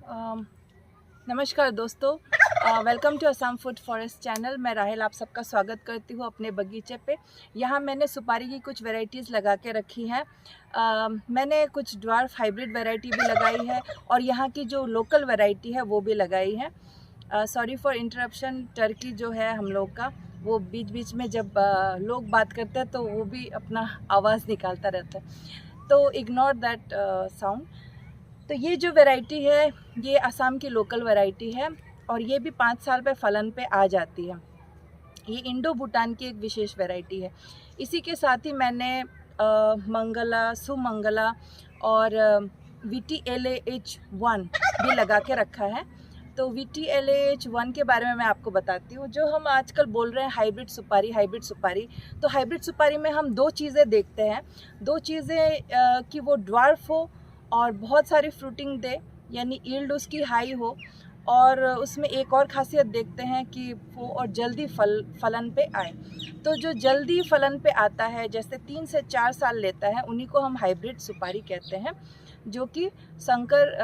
अम, नमस्कार दोस्तों, welcome to Assam food forest channel. मैं राहिल आप सबका स्वागत करती हूँ अपने बगीचे पे। यहाँ मैंने सुपारी की कुछ वैरायटीज़ लगा के रखी हैं। मैंने कुछ ड्वार्फ हाइब्रिड वैरायटी भी लगाई है और यहाँ की जो लोकल वैरायटी है वो भी लगाई है। सॉरी फॉर इंटरप्शन, टर्की जो है हम लोग का वो बीच बीच में जब लोग बात करते हैं तो वो भी अपना आवाज़ निकालता रहता है, तो इग्नोर दैट साउंड। तो ये जो वैरायटी है ये असम की लोकल वैरायटी है और ये भी 5 साल पे फलन पे आ जाती है। ये इंडो भूटान की एक विशेष वैरायटी है। इसी के साथ ही मैंने मंगला, सुमंगला और VTLAH1 भी लगा के रखा है। तो VTLAH1 के बारे में मैं आपको बताती हूँ। जो हम आजकल बोल रहे हैं हाइब्रिड सुपारी, तो हाइब्रिड सुपारी में हम दो चीज़ें देखते हैं। दो चीज़ें कि वो ड्वार्फ हो और बहुत सारी फ्रूटिंग दे, यानी यील्ड उसकी हाई हो, और उसमें एक और खासियत देखते हैं कि वो और जल्दी फलन पे आए। तो जो जल्दी फलन पे आता है, जैसे 3 से 4 साल लेता है, उन्हीं को हम हाइब्रिड सुपारी कहते हैं, जो कि संकर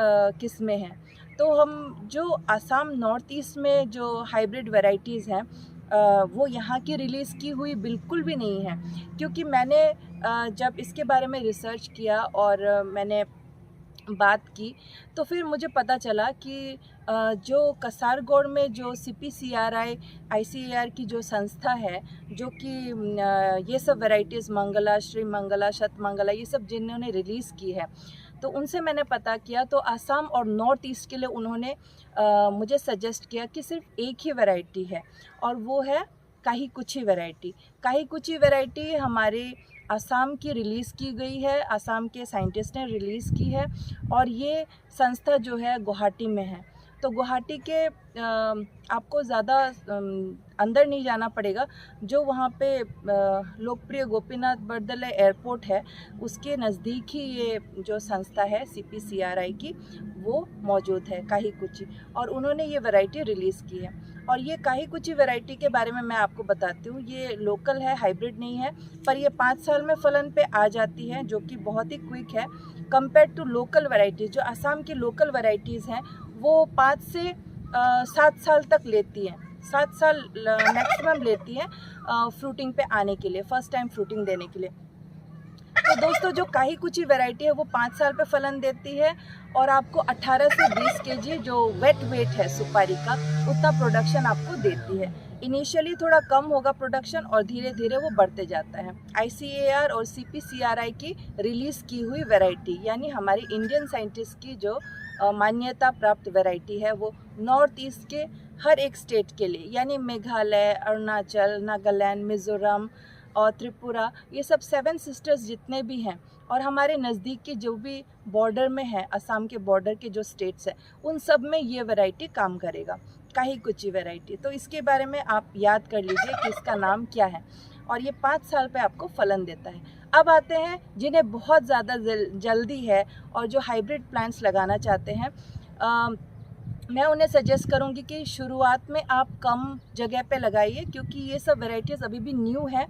किस्में हैं। तो हम जो असम नॉर्थ ईस्ट में जो हाइब्रिड वैरायटीज़ हैं वो यहाँ की रिलीज़ की हुई बिल्कुल भी नहीं है, क्योंकि मैंने जब इसके बारे में रिसर्च किया और मैंने बात की तो फिर मुझे पता चला कि जो कसारगोड़ में जो CPCRI ICAR की जो संस्था है, जो कि ये सब वैरायटीज़ मंगला, श्री मंगला, शतमंगला, ये सब जिन्होंने रिलीज़ की है, तो उनसे मैंने पता किया। तो असम और नॉर्थ ईस्ट के लिए उन्होंने मुझे सजेस्ट किया कि सिर्फ एक ही वैरायटी है और वो है काही कुची वैरायटी। काही कुची वैरायटी हमारे असम की रिलीज़ की गई है, असम के साइंटिस्ट ने रिलीज़ की है और ये संस्था जो है गुवाहाटी में है। तो गुवाहाटी के आपको ज़्यादा अंदर नहीं जाना पड़ेगा। जो वहाँ पे लोकप्रिय गोपीनाथ बरदलै एयरपोर्ट है, उसके नज़दीक ही ये जो संस्था है CPCRI की, वो मौजूद है, काही कुची, और उन्होंने ये वैरायटी रिलीज़ की है। और ये काही कुची वैरायटी के बारे में मैं आपको बताती हूँ। ये लोकल है, हाइब्रिड नहीं है, पर ये 5 साल में फलन पे आ जाती है, जो कि बहुत ही क्विक है कंपेयर टू लोकल वैरायटीज़। जो असम की लोकल वैरायटीज़ हैं वो 5 से 7 साल तक लेती हैं, 7 साल मैक्सिमम लेती हैं फ्रूटिंग पे आने के लिए, फर्स्ट टाइम फ्रूटिंग देने के लिए। तो दोस्तों, जो काही कुची वैरायटी है वो 5 साल पे फलन देती है और आपको 18 से 20 kg जो वेट वेट है सुपारी का, उतना प्रोडक्शन आपको देती है। इनिशियली थोड़ा कम होगा प्रोडक्शन और धीरे धीरे वो बढ़ते जाता है। ICAR और CPCRI की रिलीज़ की हुई वैरायटी, यानी हमारी इंडियन साइंटिस्ट की जो मान्यता प्राप्त वैरायटी है, वो नॉर्थ ईस्ट के हर एक स्टेट के लिए, यानी मेघालय, अरुणाचल, नागालैंड, मिज़ोरम और त्रिपुरा, ये सब 7 सिस्टर्स जितने भी हैं और हमारे नज़दीक के जो भी बॉर्डर में है, असम के बॉर्डर के जो स्टेट्स हैं, उन सब में ये वैरायटी काम करेगा, काही कुची वैरायटी। तो इसके बारे में आप याद कर लीजिए कि इसका नाम क्या है और ये 5 साल पे आपको फलन देता है। अब आते हैं जिन्हें बहुत ज़्यादा जल्दी है और जो हाइब्रिड प्लांट्स लगाना चाहते हैं। मैं उन्हें सजेस्ट करूंगी कि शुरुआत में आप कम जगह पे लगाइए, क्योंकि ये सब वैरायटीज़ अभी भी न्यू है।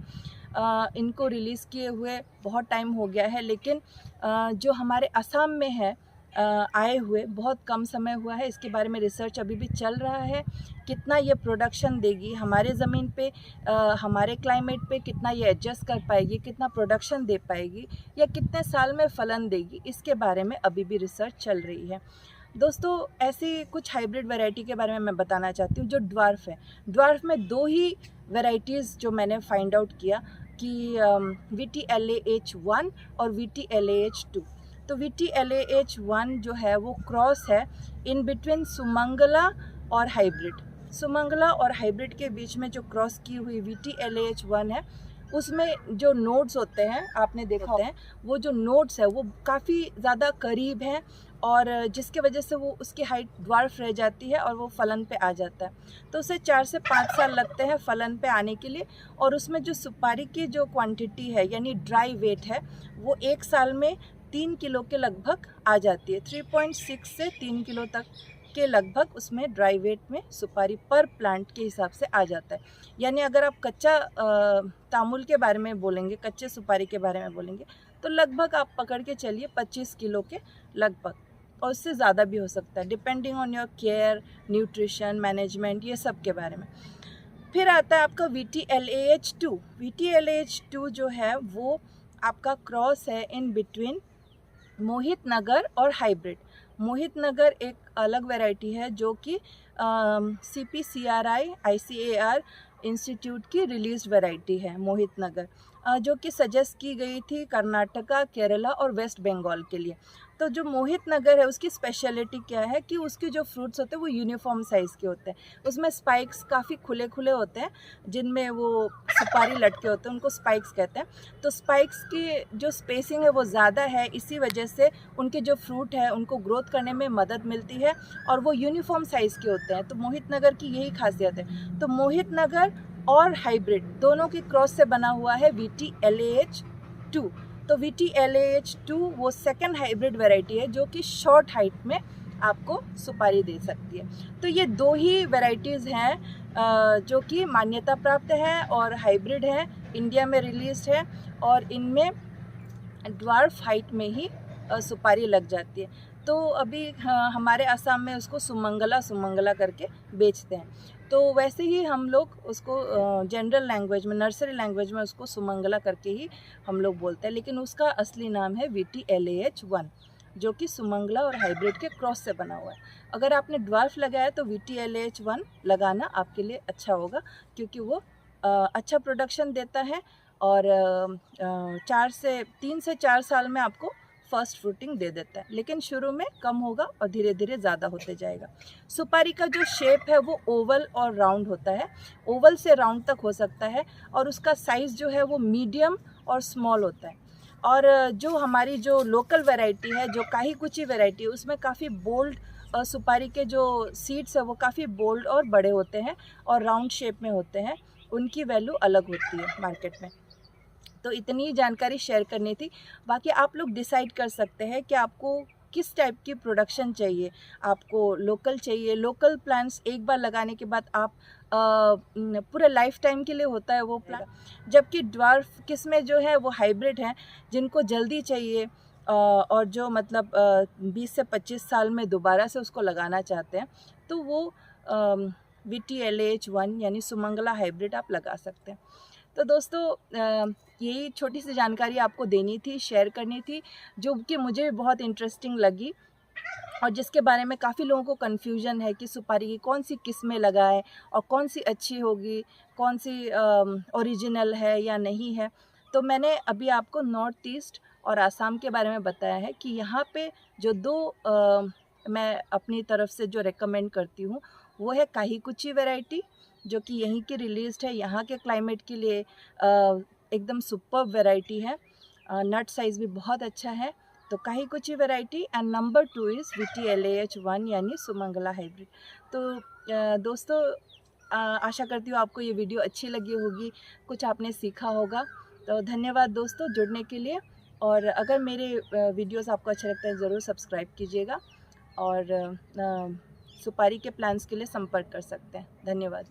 इनको रिलीज़ किए हुए बहुत टाइम हो गया है, लेकिन जो हमारे असम में है आए हुए बहुत कम समय हुआ है। इसके बारे में रिसर्च अभी भी चल रहा है, कितना ये प्रोडक्शन देगी हमारे ज़मीन पे, हमारे क्लाइमेट पे कितना ये एडजस्ट कर पाएगी, कितना प्रोडक्शन दे पाएगी, या कितने साल में फलन देगी, इसके बारे में अभी भी रिसर्च चल रही है। दोस्तों, ऐसी कुछ हाइब्रिड वैरायटी के बारे में मैं बताना चाहती हूँ जो ड्वार्फ है। ड्वार्फ में 2 ही वैरायटीज़ जो मैंने फाइंड आउट किया कि VTLAH1 और VTLAH2। तो VTLAH1 जो है वो क्रॉस है इन बिटवीन सुमंगला और हाइब्रिड। सुमंगला और हाइब्रिड के बीच में जो क्रॉस की हुई VTLAH1 है, उसमें जो नोड्स होते हैं, आपने देखा होते हैं, वो जो नोड्स है वो काफ़ी ज़्यादा करीब हैं और जिसके वजह से वो उसकी हाइट ड्वार्फ रह जाती है और वो फलन पे आ जाता है। तो उसे 4 से 5 साल लगते हैं फलन पे आने के लिए, और उसमें जो सुपारी की जो क्वांटिटी है, यानी ड्राई वेट है, वो 1 साल में 3 किलो के लगभग आ जाती है। 3.6 से 3 किलो तक के लगभग उसमें ड्राई वेट में सुपारी पर प्लांट के हिसाब से आ जाता है। यानी अगर आप कच्चा तामुल के बारे में बोलेंगे, कच्चे सुपारी के बारे में बोलेंगे, तो लगभग आप पकड़ के चलिए 25 किलो के लगभग। और उससे ज़्यादा भी हो सकता है, depending on your care, nutrition, management, ये सब के बारे में। फिर आता है आपका VTLAH2। VTLAH2 जो है वो आपका क्रॉस है इन बिटवीन मोहित नगर और हाइब्रिड। मोहित नगर एक अलग वैरायटी है जो कि CPCRI ICAR इंस्टीट्यूट की रिलीज वैरायटी है मोहित नगर, जो कि सजेस्ट की गई थी कर्नाटका, केरला और वेस्ट बंगाल के लिए। तो जो मोहित नगर है उसकी स्पेशलिटी क्या है कि उसके जो फ्रूट्स होते हैं वो यूनिफॉर्म साइज़ के होते हैं, उसमें स्पाइक्स काफ़ी खुले खुले होते हैं, जिनमें वो सुपारी लटके होते हैं, उनको स्पाइक्स कहते हैं। तो स्पाइक्स की जो स्पेसिंग है वो ज़्यादा है, इसी वजह से उनके जो फ्रूट है उनको ग्रोथ करने में मदद मिलती है और वो यूनिफॉर्म साइज़ के होते हैं। तो मोहित नगर की यही खासियत है। तो मोहित नगर और हाइब्रिड दोनों के क्रॉस से बना हुआ है VTLAH2। तो VTLAH2 वो सेकंड हाइब्रिड वैरायटी है जो कि शॉर्ट हाइट में आपको सुपारी दे सकती है। तो ये दो ही वैरायटीज़ हैं जो कि मान्यता प्राप्त है और हाइब्रिड है, इंडिया में रिलीज है और इनमें ड्वार्फ हाइट में ही सुपारी लग जाती है। तो अभी हमारे असम में उसको सुमंगला करके बेचते हैं। तो वैसे ही हम लोग उसको जनरल लैंग्वेज में, नर्सरी लैंग्वेज में उसको सुमंगला करके ही हम लोग बोलते हैं, लेकिन उसका असली नाम है VTLAH1, जो कि सुमंगला और हाइब्रिड के क्रॉस से बना हुआ है। अगर आपने ड्वार्फ लगाया तो VTLAH1 लगाना आपके लिए अच्छा होगा, क्योंकि वो अच्छा प्रोडक्शन देता है और 3 से 4 साल में आपको फर्स्ट फ्रूटिंग दे देता है, लेकिन शुरू में कम होगा और धीरे धीरे ज़्यादा होते जाएगा। सुपारी का जो शेप है वो ओवल और राउंड होता है, ओवल से राउंड तक हो सकता है और उसका साइज़ जो है वो मीडियम और स्मॉल होता है। और जो हमारी जो लोकल वैरायटी है, जो काही कुची वैरायटी है, उसमें काफ़ी बोल्ड सुपारी के जो सीड्स है वो काफ़ी बोल्ड और बड़े होते हैं और राउंड शेप में होते हैं, उनकी वैल्यू अलग होती है मार्केट में। तो इतनी जानकारी शेयर करनी थी। बाकी आप लोग डिसाइड कर सकते हैं कि आपको किस टाइप की प्रोडक्शन चाहिए। आपको लोकल चाहिए, लोकल प्लांट्स एक बार लगाने के बाद आप पूरे लाइफ टाइम के लिए होता है वो प्लांट। जबकि ड्वार्फ किस्में जो है वो हाइब्रिड हैं, जिनको जल्दी चाहिए और जो मतलब 20 से 25 साल में दोबारा से उसको लगाना चाहते हैं, तो वो VTLAH1 यानी सुमंगला हाइब्रिड आप लगा सकते हैं। तो दोस्तों यही छोटी सी जानकारी आपको देनी थी, शेयर करनी थी, जो कि मुझे बहुत इंटरेस्टिंग लगी और जिसके बारे में काफ़ी लोगों को कन्फ्यूजन है कि सुपारी की कौन सी किस्में लगाएं और कौन सी अच्छी होगी, कौन सी ओरिजिनल है या नहीं है। तो मैंने अभी आपको नॉर्थ ईस्ट और आसाम के बारे में बताया है कि यहाँ पे जो दो मैं अपनी तरफ से जो रेकमेंड करती हूँ वो है काही कुची वैरायटी, जो कि यहीं की रिलीज़्ड है, यहाँ के क्लाइमेट के लिए एकदम सुपर्ब वैरायटी है, नट साइज़ भी बहुत अच्छा है। तो काही कुची variety and number 2 is VTLAH1 यानी सुमंगला हाइब्रिड। तो दोस्तों आशा करती हूँ आपको ये वीडियो अच्छी लगी होगी, कुछ आपने सीखा होगा। तो धन्यवाद दोस्तों जुड़ने के लिए, और अगर मेरे वीडियोस आपको अच्छे लगते हैं ज़रूर सब्सक्राइब कीजिएगा और सुपारी के प्लान्स के लिए संपर्क कर सकते हैं। धन्यवाद।